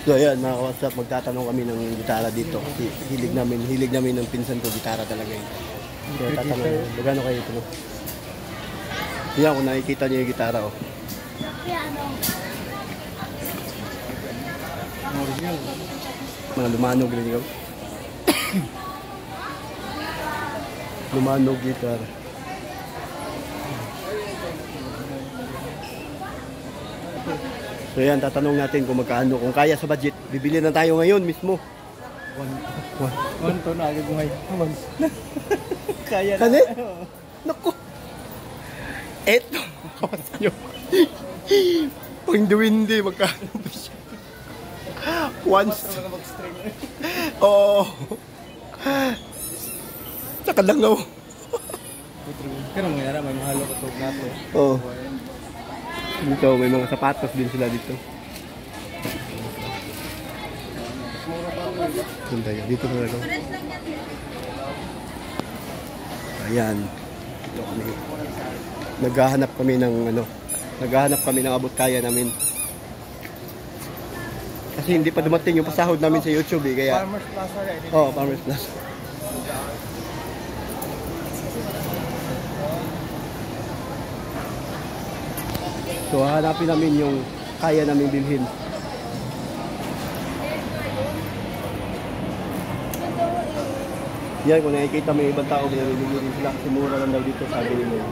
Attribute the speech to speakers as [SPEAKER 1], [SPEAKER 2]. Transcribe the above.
[SPEAKER 1] So ayan mga ka-WhatsApp, magtatanong kami ng gitara dito kasi hilig namin ng pinsan ko, gitara talaga yun. So tatanong, magkano kayo ito? No? Yan, kung nakikita niyo yung gitara, oh. Mga lumanog rin yun. Lumanog gitara. So yan, tatanong natin kung magkano, kung kaya sa budget. Bibili na tayo ngayon mismo.
[SPEAKER 2] 1 ton na agad buhay. Kaya
[SPEAKER 1] na. Naku. Eto. Pang duwindi, magkano ba siya? Once. Oo. Nakalangaw.
[SPEAKER 2] Kaya mga yara, may mahalo ko tog nato.
[SPEAKER 1] Oo. Dito, may mga sapatos din sila dito. Dito na lang. Ayan. Dito kami. Naghahanap kami ng abot kaya namin. Kasi hindi pa dumating yung pasahod namin sa YouTube eh, kaya
[SPEAKER 2] Farmers Plaza rin.
[SPEAKER 1] Oo, Farmers Plaza. So hanapin namin yung kaya namin bilhin. Yan, kung nakikita may ibang tao, pinamimili din sila kasi mura lang daw dito, sabi nila.